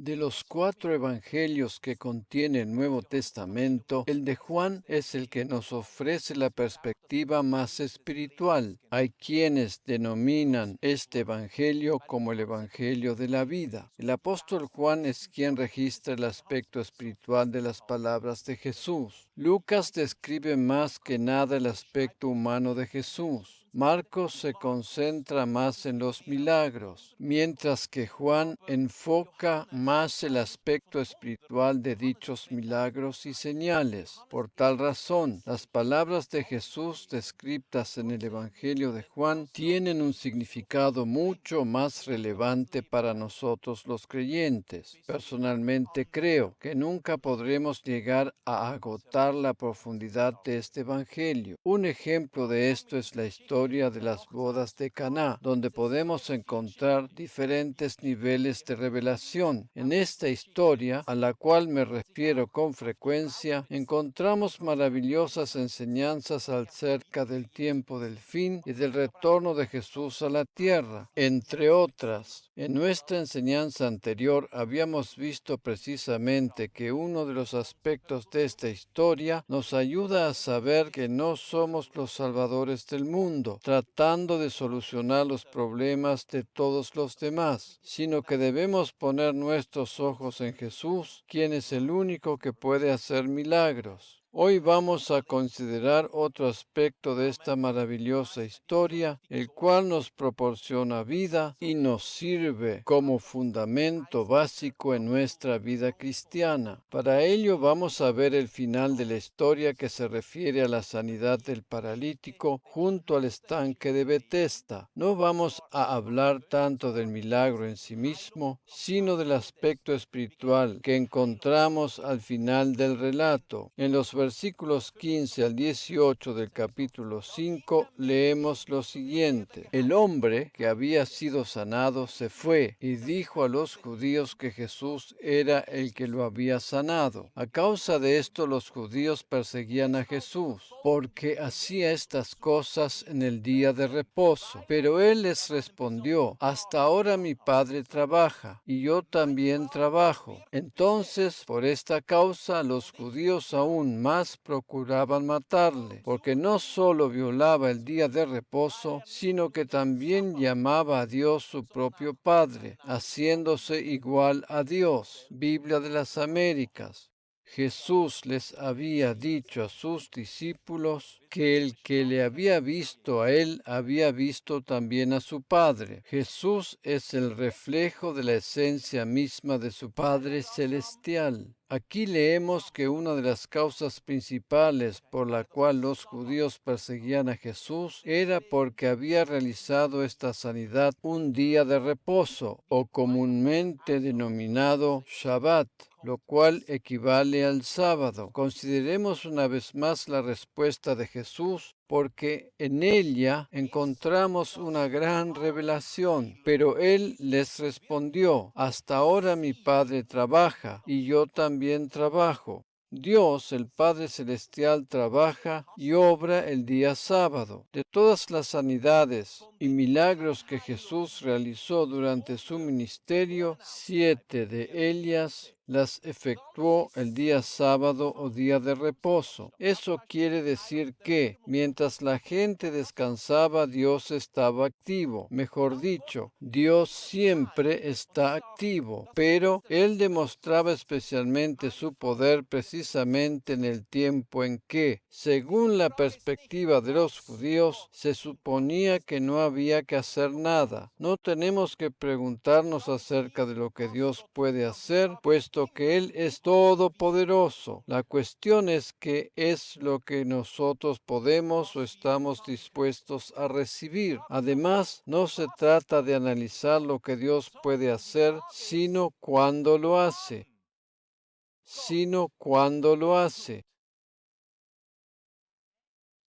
De los cuatro evangelios que contiene el Nuevo Testamento, el de Juan es el que nos ofrece la perspectiva más espiritual. Hay quienes denominan este evangelio como el evangelio de la vida. El apóstol Juan es quien registra el aspecto espiritual de las palabras de Jesús. Lucas describe más que nada el aspecto humano de Jesús. Marcos se concentra más en los milagros, mientras que Juan enfoca más el aspecto espiritual de dichos milagros y señales. Por tal razón, las palabras de Jesús descritas en el Evangelio de Juan tienen un significado mucho más relevante para nosotros los creyentes. Personalmente creo que nunca podremos llegar a agotar la profundidad de este Evangelio. Un ejemplo de esto es la historia de las bodas de Caná, donde podemos encontrar diferentes niveles de revelación. En esta historia, a la cual me refiero con frecuencia, encontramos maravillosas enseñanzas acerca del tiempo del fin y del retorno de Jesús a la tierra, entre otras. En nuestra enseñanza anterior habíamos visto precisamente que uno de los aspectos de esta historia nos ayuda a saber que no somos los salvadores del mundo, tratando de solucionar los problemas de todos los demás, sino que debemos poner nuestros ojos en Jesús, quien es el único que puede hacer milagros. Hoy vamos a considerar otro aspecto de esta maravillosa historia, el cual nos proporciona vida y nos sirve como fundamento básico en nuestra vida cristiana. Para ello vamos a ver el final de la historia que se refiere a la sanidad del paralítico junto al estanque de Betesda. No vamos a hablar tanto del milagro en sí mismo, sino del aspecto espiritual que encontramos al final del relato. En los versículos 15 al 18 del capítulo 5 leemos lo siguiente. El hombre que había sido sanado se fue y dijo a los judíos que Jesús era el que lo había sanado. A causa de esto los judíos perseguían a Jesús, porque hacía estas cosas en el día de reposo. Pero él les respondió, hasta ahora mi Padre trabaja, y yo también trabajo. Entonces, por esta causa, los judíos aún más procuraban matarle, porque no solo violaba el día de reposo, sino que también llamaba a Dios su propio Padre, haciéndose igual a Dios. Biblia de las Américas. Jesús les había dicho a sus discípulos que el que le había visto a él había visto también a su Padre. Jesús es el reflejo de la esencia misma de su Padre celestial. Aquí leemos que una de las causas principales por la cual los judíos perseguían a Jesús era porque había realizado esta sanidad un día de reposo, o comúnmente denominado Shabbat, lo cual equivale al sábado. Consideremos una vez más la respuesta de Jesús, porque en ella encontramos una gran revelación. Pero él les respondió, hasta ahora mi Padre trabaja, y yo también trabajo. Dios, el Padre Celestial, trabaja y obra el día sábado. De todas las sanidades y milagros que Jesús realizó durante su ministerio, 7 de ellas las efectuó el día sábado o día de reposo. Eso quiere decir que, mientras la gente descansaba, Dios estaba activo. Mejor dicho, Dios siempre está activo, pero Él demostraba especialmente su poder precisamente en el tiempo en que, según la perspectiva de los judíos, se suponía que no había que hacer nada. No tenemos que preguntarnos acerca de lo que Dios puede hacer, puesto que Él es todopoderoso. La cuestión es qué es lo que nosotros podemos o estamos dispuestos a recibir. Además, no se trata de analizar lo que Dios puede hacer, sino cuándo lo hace.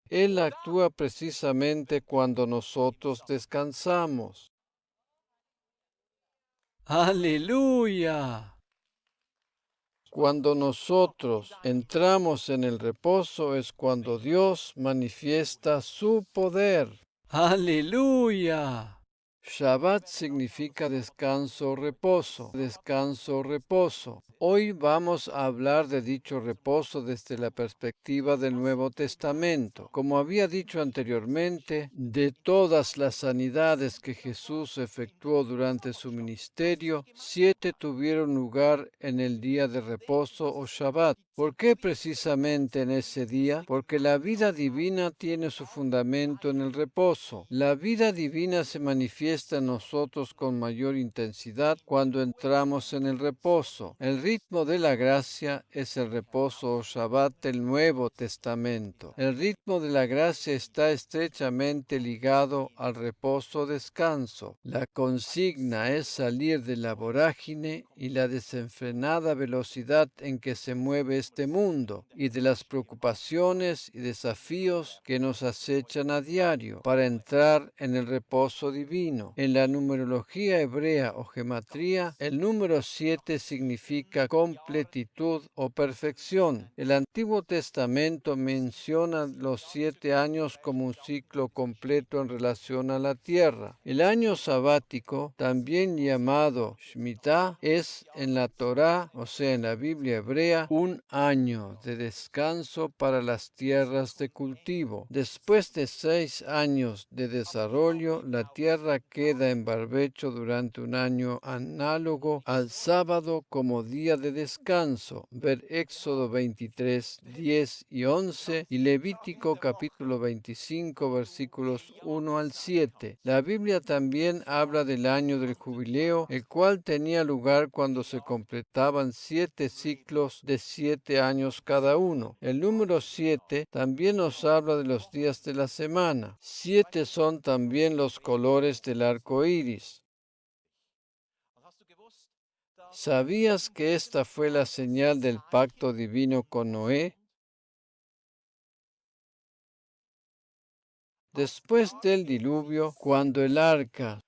Él actúa precisamente cuando nosotros descansamos. ¡Aleluya! Cuando nosotros entramos en el reposo es cuando Dios manifiesta su poder. ¡Aleluya! Shabbat significa descanso, reposo, descanso, reposo. Hoy vamos a hablar de dicho reposo desde la perspectiva del Nuevo Testamento. Como había dicho anteriormente, de todas las sanidades que Jesús efectuó durante su ministerio, 7 tuvieron lugar en el día de reposo o Shabbat. ¿Por qué precisamente en ese día? Porque la vida divina tiene su fundamento en el reposo. La vida divina se manifiesta en nosotros con mayor intensidad cuando entramos en el reposo. El ritmo de la gracia es el reposo o Shabbat del Nuevo Testamento. El ritmo de la gracia está estrechamente ligado al reposo o descanso. La consigna es salir de la vorágine y la desenfrenada velocidad en que se mueve este mundo y de las preocupaciones y desafíos que nos acechan a diario para entrar en el reposo divino. En la numerología hebrea o gematría, el número 7 significa completitud o perfección. El Antiguo Testamento menciona los 7 años como un ciclo completo en relación a la tierra. El año sabático, también llamado Shemitah, es en la Torá, o sea, en la Biblia hebrea, un año de descanso para las tierras de cultivo. Después de 6 años de desarrollo, la tierra queda en barbecho durante un año análogo al sábado como día de descanso. Ver Éxodo 23, 10 y 11 y Levítico capítulo 25, versículos 1 al 7. La Biblia también habla del año del jubileo, el cual tenía lugar cuando se completaban 7 ciclos de 7 años cada uno. El número 7 también nos habla de los días de la semana. 7 son también los colores del arco iris. ¿Sabías que esta fue la señal del pacto divino con Noé? Cuando el arca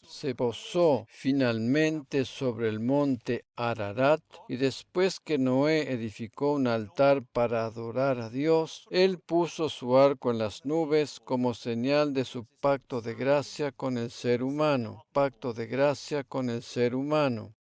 se posó finalmente sobre el monte Ararat, y después que Noé edificó un altar para adorar a Dios, él puso su arco en las nubes como señal de su pacto de gracia con el ser humano. Pacto de gracia con el ser humano.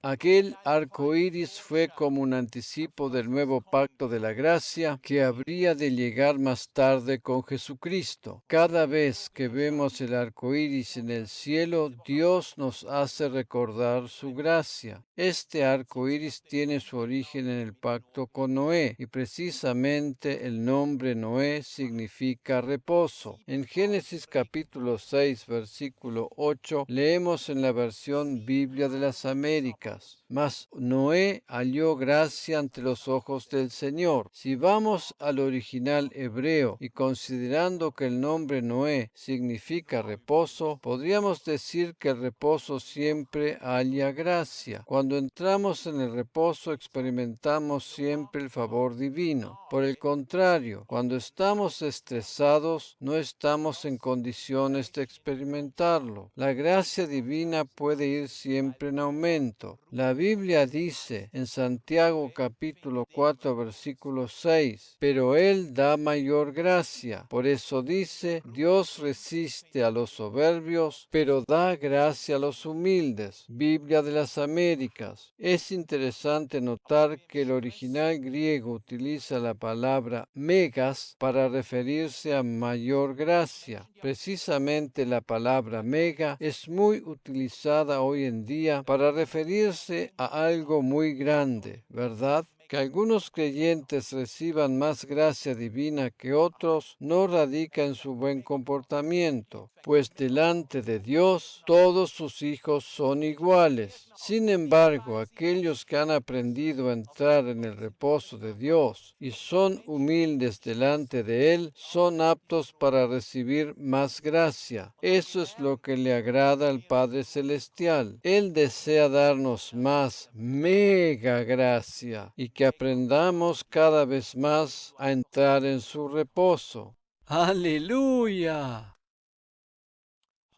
Aquel arco iris fue como un anticipo del nuevo pacto de la gracia que habría de llegar más tarde con Jesucristo. Cada vez que vemos el arco iris en el cielo, Dios nos hace recordar su gracia. Este arco iris tiene su origen en el pacto con Noé, y precisamente el nombre Noé significa reposo. En Génesis capítulo 6, versículo 8, leemos en la versión Biblia de las Américas: Mas Noé halló gracia ante los ojos del Señor. Si vamos al original hebreo y considerando que el nombre Noé significa reposo, podríamos decir que el reposo siempre halla gracia. Cuando entramos en el reposo experimentamos siempre el favor divino. Por el contrario, cuando estamos estresados, no estamos en condiciones de experimentarlo. La gracia divina puede ir siempre en aumento. La Biblia dice en Santiago capítulo 4, versículo 6, pero Él da mayor gracia. Por eso dice, Dios resiste a los soberbios, pero da gracia a los humildes. Biblia de las Américas. Es interesante notar que el original griego utiliza la palabra megas para referirse a mayor gracia. Precisamente la palabra mega es muy utilizada hoy en día para referirse a algo muy grande, ¿verdad? Que algunos creyentes reciban más gracia divina que otros no radica en su buen comportamiento, pues delante de Dios todos sus hijos son iguales. Sin embargo, aquellos que han aprendido a entrar en el reposo de Dios y son humildes delante de Él, son aptos para recibir más gracia. Eso es lo que le agrada al Padre Celestial. Él desea darnos más mega gracia y que aprendamos cada vez más a entrar en su reposo. ¡Aleluya!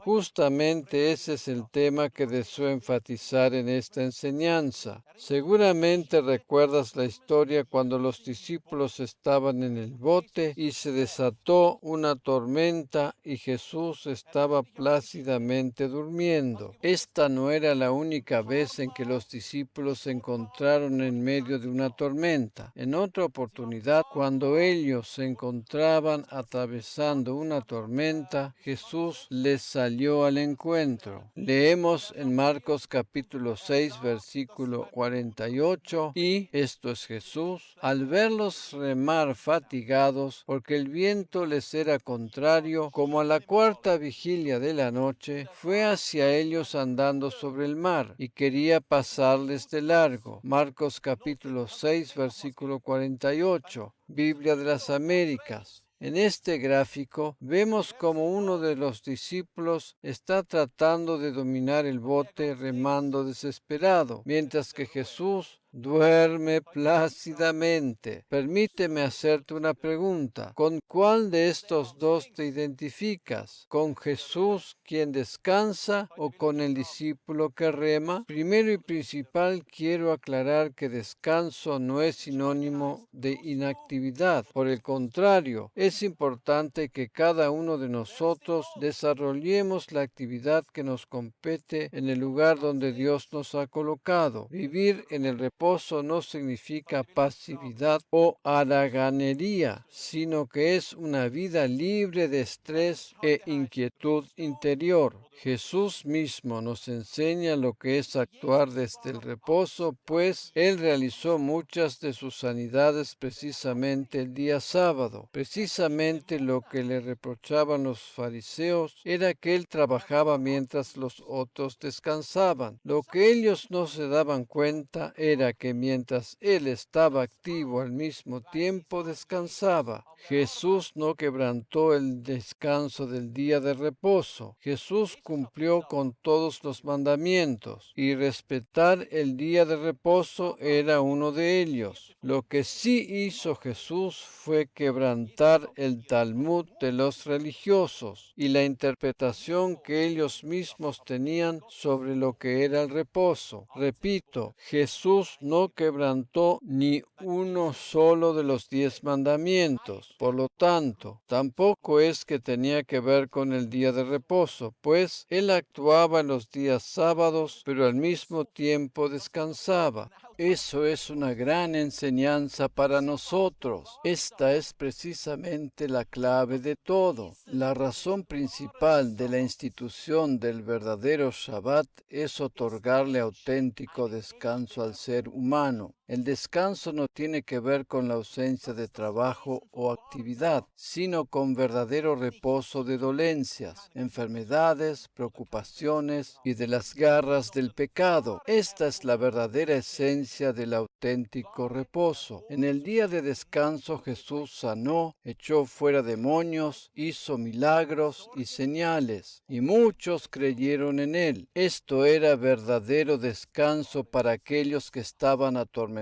Justamente ese es el tema que deseo enfatizar en esta enseñanza. Seguramente recuerdas la historia cuando los discípulos estaban en el bote y se desató una tormenta y Jesús estaba plácidamente durmiendo. Esta no era la única vez en que los discípulos se encontraron en medio de una tormenta. En otra oportunidad, cuando ellos se encontraban atravesando una tormenta, Jesús les salió al encuentro. Leemos en Marcos capítulo 6, versículo 48, y esto es Jesús, al verlos remar fatigados, porque el viento les era contrario, como a la cuarta vigilia de la noche, fue hacia ellos andando sobre el mar, y quería pasarles de largo. Marcos capítulo 6, versículo 48, Biblia de las Américas. En este gráfico vemos como uno de los discípulos está tratando de dominar el bote remando desesperado, mientras que Jesús duerme plácidamente. Permíteme hacerte una pregunta. ¿Con cuál de estos dos te identificas? ¿Con Jesús quien descansa o con el discípulo que rema? Primero y principal quiero aclarar que descanso no es sinónimo de inactividad. Por el contrario, es importante que cada uno de nosotros desarrollemos la actividad que nos compete en el lugar donde Dios nos ha colocado. Vivir en el reposo no significa pasividad o haraganería, sino que es una vida libre de estrés e inquietud interior. Jesús mismo nos enseña lo que es actuar desde el reposo, pues Él realizó muchas de sus sanidades precisamente el día sábado. Precisamente lo que le reprochaban los fariseos era que Él trabajaba mientras los otros descansaban. Lo que ellos no se daban cuenta era que mientras Él estaba activo al mismo tiempo descansaba. Jesús no quebrantó el descanso del día de reposo. Jesús cumplió con todos los mandamientos y respetar el día de reposo era uno de ellos. Lo que sí hizo Jesús fue quebrantar el Talmud de los religiosos y la interpretación que ellos mismos tenían sobre lo que era el reposo. Repito, Jesús no quebrantó ni uno solo de los 10 mandamientos. Por lo tanto, tampoco es que tenía que ver con el día de reposo, pues Él actuaba en los días sábados, pero al mismo tiempo descansaba. Eso es una gran enseñanza para nosotros. Esta es precisamente la clave de todo. La razón principal de la institución del verdadero Shabbat es otorgarle auténtico descanso al ser humano. El descanso no tiene que ver con la ausencia de trabajo o actividad, sino con verdadero reposo de dolencias, enfermedades, preocupaciones y de las garras del pecado. Esta es la verdadera esencia del auténtico reposo. En el día de descanso Jesús sanó, echó fuera demonios, hizo milagros y señales, y muchos creyeron en Él. Esto era verdadero descanso para aquellos que estaban atormentados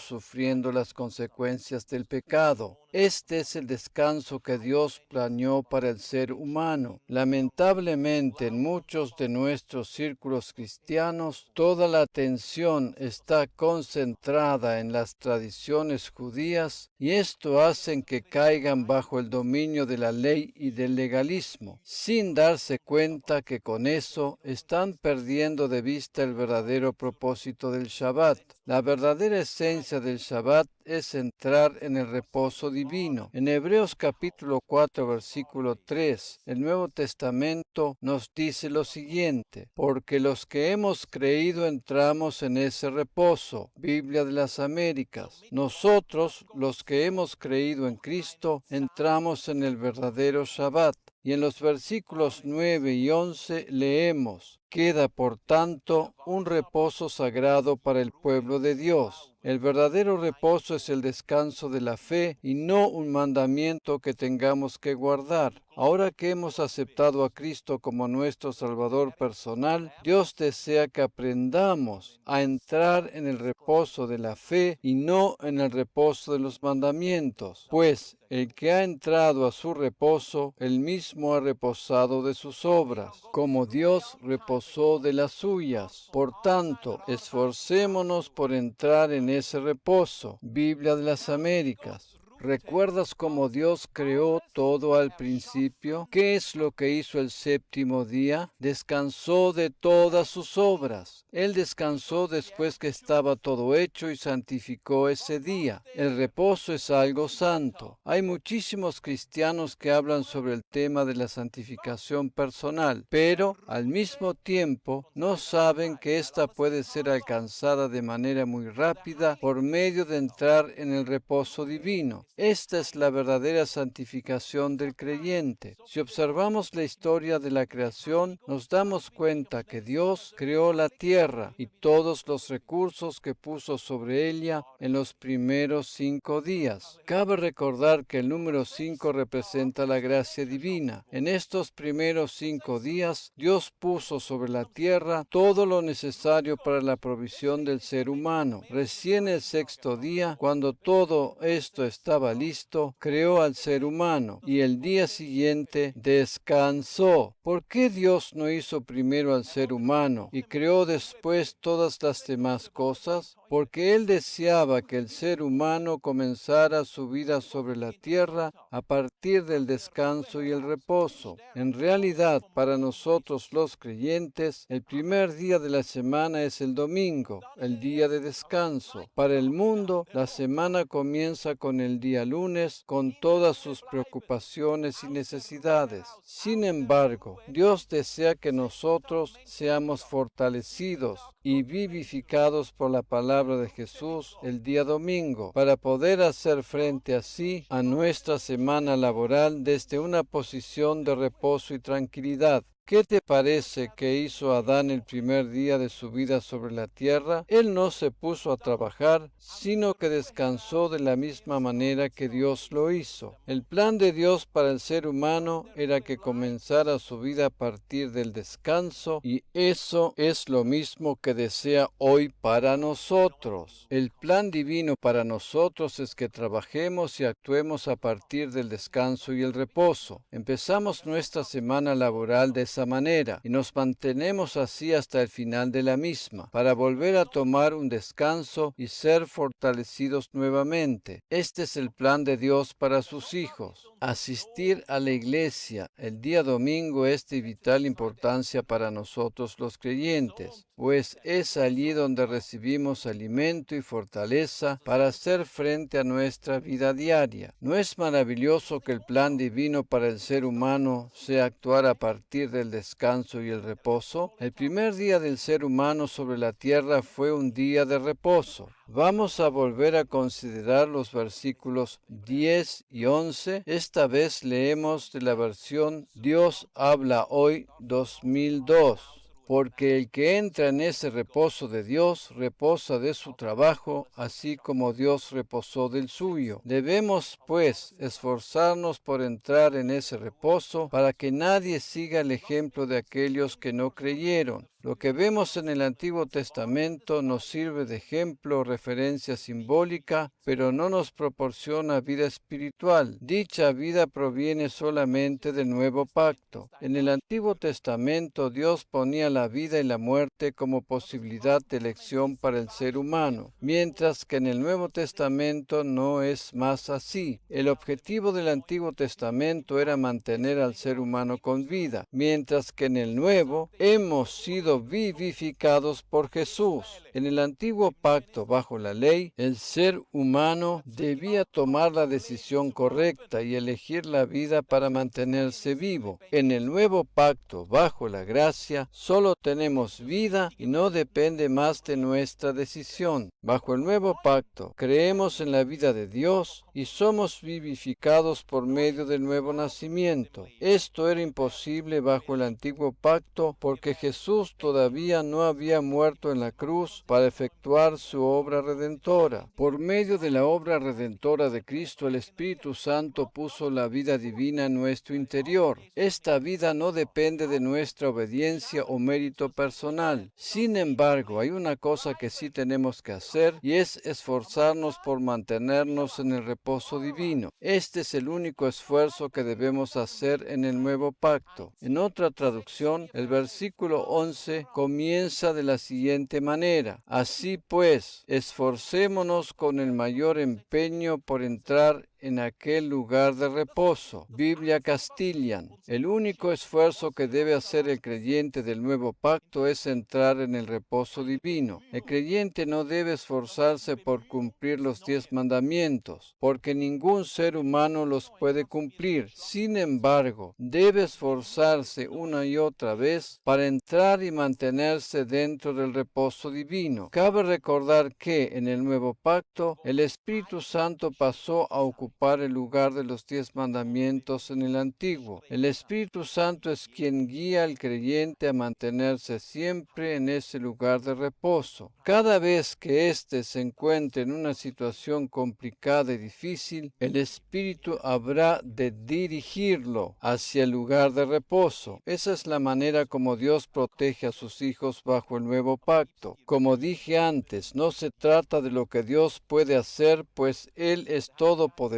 sufriendo las consecuencias del pecado. Este es el descanso que Dios planeó para el ser humano. Lamentablemente, en muchos de nuestros círculos cristianos, toda la atención está concentrada en las tradiciones judías y esto hace que caigan bajo el dominio de la ley y del legalismo, sin darse cuenta que con eso están perdiendo de vista el verdadero propósito del Shabbat. La verdadera esencia del Shabbat es entrar en el reposo divino. En Hebreos capítulo 4, versículo 3, el Nuevo Testamento nos dice lo siguiente: porque los que hemos creído entramos en ese reposo. Biblia de las Américas. Nosotros, los que hemos creído en Cristo, entramos en el verdadero Shabbat. Y en los versículos 9 y 11 leemos: Queda, por tanto, un reposo sagrado para el pueblo de Dios. El verdadero reposo es el descanso de la fe y no un mandamiento que tengamos que guardar. Ahora que hemos aceptado a Cristo como nuestro Salvador personal, Dios desea que aprendamos a entrar en el reposo de la fe y no en el reposo de los mandamientos, pues el que ha entrado a su reposo, él mismo ha reposado de sus obras, como Dios reposó de las suyas. Por tanto, esforcémonos por entrar en ese reposo. Biblia de las Américas. ¿Recuerdas cómo Dios creó todo al principio? ¿Qué es lo que hizo el séptimo día? Descansó de todas sus obras. Él descansó después que estaba todo hecho y santificó ese día. El reposo es algo santo. Hay muchísimos cristianos que hablan sobre el tema de la santificación personal, pero al mismo tiempo no saben que ésta puede ser alcanzada de manera muy rápida por medio de entrar en el reposo divino. Esta es la verdadera santificación del creyente. Si observamos la historia de la creación, nos damos cuenta que Dios creó la tierra y todos los recursos que puso sobre ella en los primeros 5 días. Cabe recordar que el número 5 representa la gracia divina. En estos primeros 5 días, Dios puso sobre la tierra todo lo necesario para la provisión del ser humano. Recién el 6.º día, cuando todo esto estaba listo, creó al ser humano y el día siguiente descansó. ¿Por qué Dios no hizo primero al ser humano y creó después todas las demás cosas? Porque Él deseaba que el ser humano comenzara su vida sobre la tierra a partir del descanso y el reposo. En realidad, para nosotros los creyentes, el primer día de la semana es el domingo, el día de descanso. Para el mundo, la semana comienza con el día lunes, con todas sus preocupaciones y necesidades. Sin embargo, Dios desea que nosotros seamos fortalecidos y vivificados por la palabra de Jesús el día domingo, para poder hacer frente así a nuestra semana laboral desde una posición de reposo y tranquilidad. ¿Qué te parece que hizo Adán el primer día de su vida sobre la tierra? Él no se puso a trabajar, sino que descansó de la misma manera que Dios lo hizo. El plan de Dios para el ser humano era que comenzara su vida a partir del descanso, y eso es lo mismo que desea hoy para nosotros. El plan divino para nosotros es que trabajemos y actuemos a partir del descanso y el reposo. Empezamos nuestra semana laboral de esa manera y nos mantenemos así hasta el final de la misma, para volver a tomar un descanso y ser fortalecidos nuevamente. Este es el plan de Dios para sus hijos. Asistir a la iglesia el día domingo es de vital importancia para nosotros los creyentes, pues es allí donde recibimos alimento y fortaleza para hacer frente a nuestra vida diaria. ¿No es maravilloso que el plan divino para el ser humano sea actuar a partir del descanso y el reposo? El primer día del ser humano sobre la tierra fue un día de reposo. Vamos a volver a considerar los versículos 10 y 11. Esta vez leemos de la versión Dios habla hoy 2002. Porque el que entra en ese reposo de Dios reposa de su trabajo, así como Dios reposó del suyo. Debemos, pues, esforzarnos por entrar en ese reposo para que nadie siga el ejemplo de aquellos que no creyeron. Lo que vemos en el Antiguo Testamento nos sirve de ejemplo o referencia simbólica, pero no nos proporciona vida espiritual. Dicha vida proviene solamente del Nuevo Pacto. En el Antiguo Testamento Dios ponía la vida y la muerte como posibilidad de elección para el ser humano, mientras que en el Nuevo Testamento no es más así. El objetivo del Antiguo Testamento era mantener al ser humano con vida, mientras que en el Nuevo hemos sido vivificados por Jesús. En el antiguo pacto bajo la ley, el ser humano debía tomar la decisión correcta y elegir la vida para mantenerse vivo. En el nuevo pacto bajo la gracia, solo tenemos vida y no depende más de nuestra decisión. Bajo el nuevo pacto, creemos en la vida de Dios y somos vivificados por medio del nuevo nacimiento. Esto era imposible bajo el antiguo pacto porque Jesús todavía no había muerto en la cruz para efectuar su obra redentora. Por medio de la obra redentora de Cristo, el Espíritu Santo puso la vida divina en nuestro interior. Esta vida no depende de nuestra obediencia o mérito personal. Sin embargo, hay una cosa que sí tenemos que hacer y es esforzarnos por mantenernos en el reposo divino. Este es el único esfuerzo que debemos hacer en el nuevo pacto. En otra traducción, el versículo 11 comienza de la siguiente manera: Así pues, esforcémonos con el mayor empeño por entrar en aquel lugar de reposo. Biblia Castilian. El único esfuerzo que debe hacer el creyente del nuevo pacto es entrar en el reposo divino. El creyente no debe esforzarse por cumplir los 10 mandamientos, porque ningún ser humano los puede cumplir. Sin embargo, debe esforzarse una y otra vez para entrar y mantenerse dentro del reposo divino. Cabe recordar que en el nuevo pacto, el Espíritu Santo pasó a ocupar el lugar de los 10 mandamientos en el antiguo. El Espíritu Santo es quien guía al creyente a mantenerse siempre en ese lugar de reposo. Cada vez que éste se encuentre en una situación complicada y difícil, el Espíritu habrá de dirigirlo hacia el lugar de reposo. Esa es la manera como Dios protege a sus hijos bajo el nuevo pacto. Como dije antes, no se trata de lo que Dios puede hacer, pues Él es todopoderoso,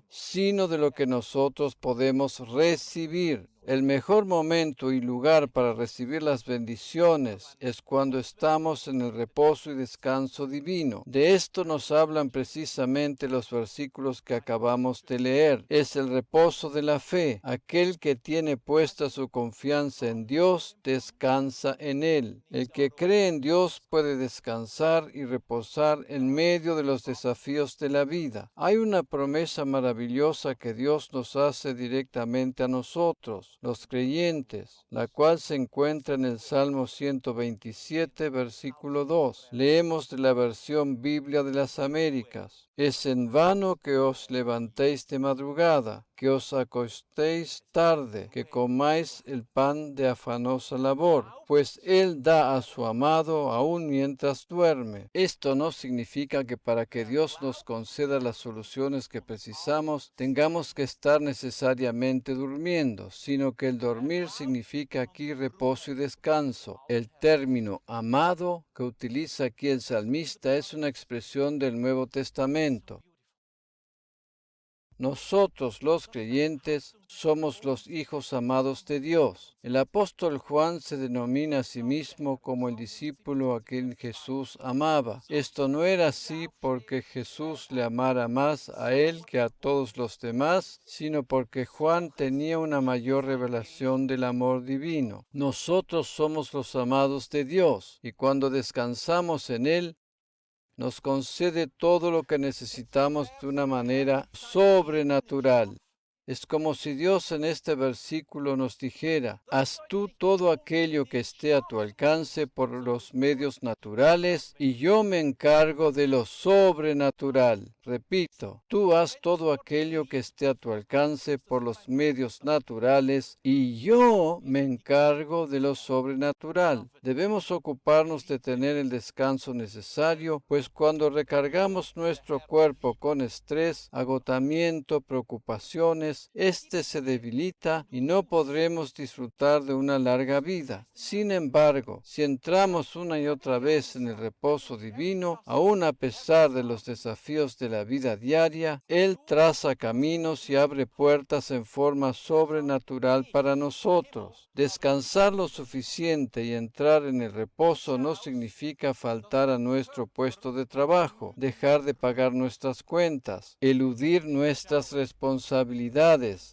sino de lo que nosotros podemos recibir. El mejor momento y lugar para recibir las bendiciones es cuando estamos en el reposo y descanso divino. De esto nos hablan precisamente los versículos que acabamos de leer. Es el reposo de la fe. Aquel que tiene puesta su confianza en Dios descansa en Él. El que cree en Dios puede descansar y reposar en medio de los desafíos de la vida. Hay una promesa maravillosa que Dios nos hace directamente a nosotros, los creyentes, la cual se encuentra en el Salmo 127, versículo 2. Leemos de la versión Biblia de las Américas. Es en vano que os levantéis de madrugada, que os acostéis tarde, que comáis el pan de afanosa labor, pues Él da a su amado aún mientras duerme. Esto no significa que para que Dios nos conceda las soluciones que precisamos, tengamos que estar necesariamente durmiendo, sino que el dormir significa aquí reposo y descanso. El término amado que utiliza aquí el salmista es una expresión del Nuevo Testamento. Nosotros, los creyentes, somos los hijos amados de Dios. El apóstol Juan se denomina a sí mismo como el discípulo a quien Jesús amaba. Esto no era así porque Jesús le amara más a él que a todos los demás, sino porque Juan tenía una mayor revelación del amor divino. Nosotros somos los amados de Dios, y cuando descansamos en Él, nos concede todo lo que necesitamos de una manera sobrenatural. Es como si Dios en este versículo nos dijera: haz tú todo aquello que esté a tu alcance por los medios naturales y yo me encargo de lo sobrenatural. Repito, tú haz todo aquello que esté a tu alcance por los medios naturales y yo me encargo de lo sobrenatural. Debemos ocuparnos de tener el descanso necesario, pues cuando recargamos nuestro cuerpo con estrés, agotamiento, preocupaciones, este se debilita y no podremos disfrutar de una larga vida. Sin embargo, si entramos una y otra vez en el reposo divino, aun a pesar de los desafíos de la vida diaria, Él traza caminos y abre puertas en forma sobrenatural para nosotros. Descansar lo suficiente y entrar en el reposo no significa faltar a nuestro puesto de trabajo, dejar de pagar nuestras cuentas, eludir nuestras responsabilidades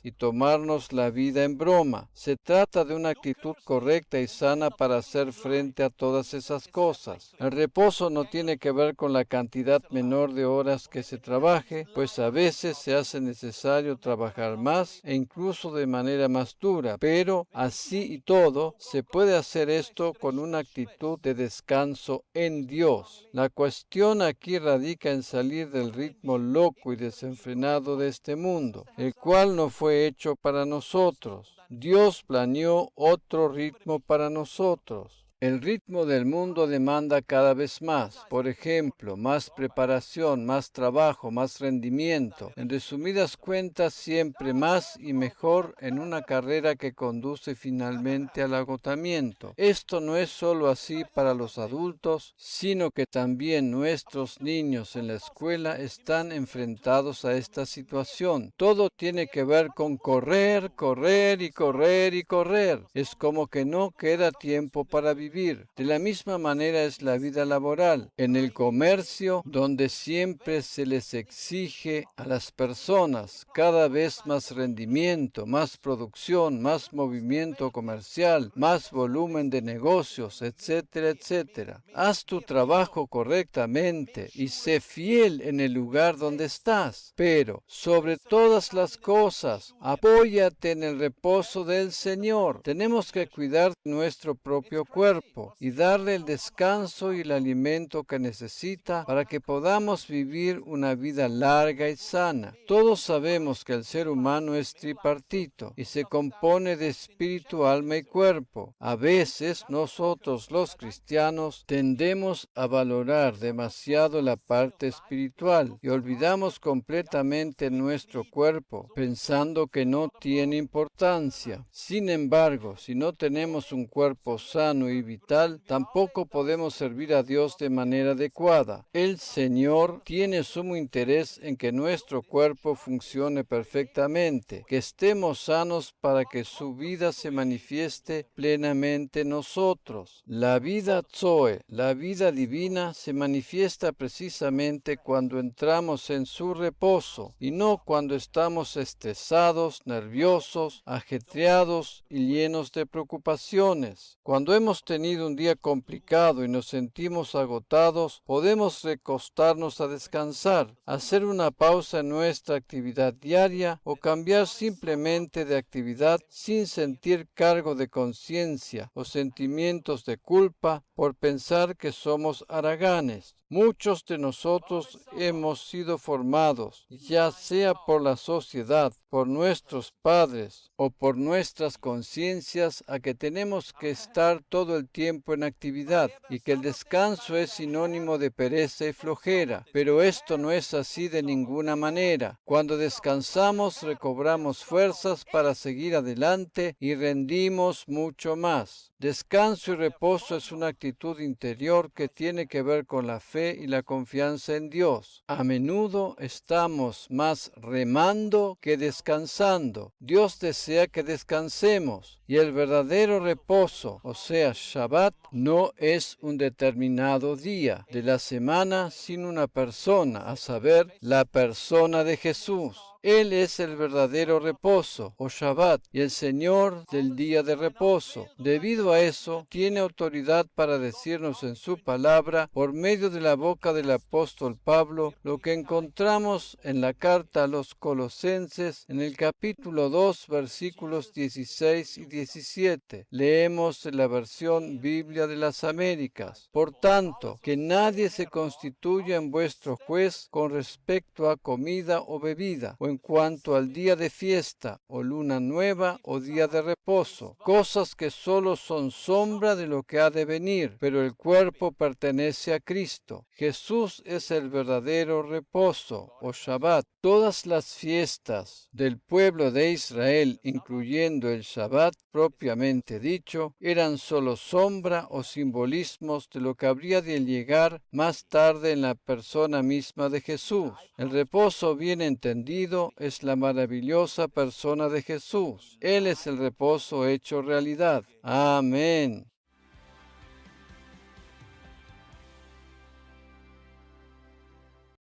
y tomarnos la vida en broma. Se trata de una actitud correcta y sana para hacer frente a todas esas cosas. El reposo no tiene que ver con la cantidad menor de horas que se trabaje, pues a veces se hace necesario trabajar más e incluso de manera más dura, pero así y todo se puede hacer esto con una actitud de descanso en Dios. La cuestión aquí radica en salir del ritmo loco y desenfrenado de este mundo, el cual no fue hecho para nosotros. Dios planeó otro ritmo para nosotros. El ritmo del mundo demanda cada vez más. Por ejemplo, más preparación, más trabajo, más rendimiento. En resumidas cuentas, siempre más y mejor en una carrera que conduce finalmente al agotamiento. Esto no es solo así para los adultos, sino que también nuestros niños en la escuela están enfrentados a esta situación. Todo tiene que ver con correr, correr y correr y correr. Es como que no queda tiempo para vivir. De la misma manera es la vida laboral. En el comercio, donde siempre se les exige a las personas cada vez más rendimiento, más producción, más movimiento comercial, más volumen de negocios, etcétera, etcétera. Haz tu trabajo correctamente y sé fiel en el lugar donde estás. Pero, sobre todas las cosas, apóyate en el reposo del Señor. Tenemos que cuidar de nuestro propio cuerpo y darle el descanso y el alimento que necesita para que podamos vivir una vida larga y sana. Todos sabemos que el ser humano es tripartito y se compone de espíritu, alma y cuerpo. A veces nosotros los cristianos tendemos a valorar demasiado la parte espiritual y olvidamos completamente nuestro cuerpo, pensando que no tiene importancia. Sin embargo, si no tenemos un cuerpo sano y vital, tampoco podemos servir a Dios de manera adecuada. El Señor tiene sumo interés en que nuestro cuerpo funcione perfectamente, que estemos sanos para que su vida se manifieste plenamente en nosotros. La vida Zoe, la vida divina, se manifiesta precisamente cuando entramos en su reposo y no cuando estamos estresados, nerviosos, ajetreados y llenos de preocupaciones. Cuando hemos tenido un día complicado y nos sentimos agotados, podemos recostarnos a descansar, hacer una pausa en nuestra actividad diaria o cambiar simplemente de actividad sin sentir cargo de conciencia o sentimientos de culpa por pensar que somos haraganes. Muchos de nosotros hemos sido formados, ya sea por la sociedad, por nuestros padres o por nuestras conciencias, a que tenemos que estar todo el tiempo en actividad y que el descanso es sinónimo de pereza y flojera. Pero esto no es así de ninguna manera. Cuando descansamos, recobramos fuerzas para seguir adelante y rendimos mucho más. Descanso y reposo es una actitud interior que tiene que ver con la fe y la confianza en Dios. A menudo estamos más remando que descansando. Dios desea que descansemos y el verdadero reposo, o sea, Shabbat, no es un determinado día de la semana, sino una persona, a saber, la persona de Jesús. Él es el verdadero reposo, o Shabbat, y el Señor del día de reposo. Debido a eso, tiene autoridad para decirnos en su palabra, por medio de la boca del apóstol Pablo, lo que encontramos en la carta a los Colosenses, en el capítulo 2, versículos 16 y 17. Leemos en la versión Biblia de las Américas. Por tanto, que nadie se constituya en vuestro juez con respecto a comida o bebida, o en cuanto al día de fiesta, o luna nueva, o día de reposo, cosas que solo son sombra de lo que ha de venir, pero el cuerpo pertenece a Cristo. Jesús es el verdadero reposo, o Shabbat. Todas las fiestas del pueblo de Israel, incluyendo el Shabbat propiamente dicho, eran solo sombra o simbolismos de lo que habría de llegar más tarde en la persona misma de Jesús. El reposo bien entendido es la maravillosa persona de Jesús. Él es el reposo hecho realidad. Amén.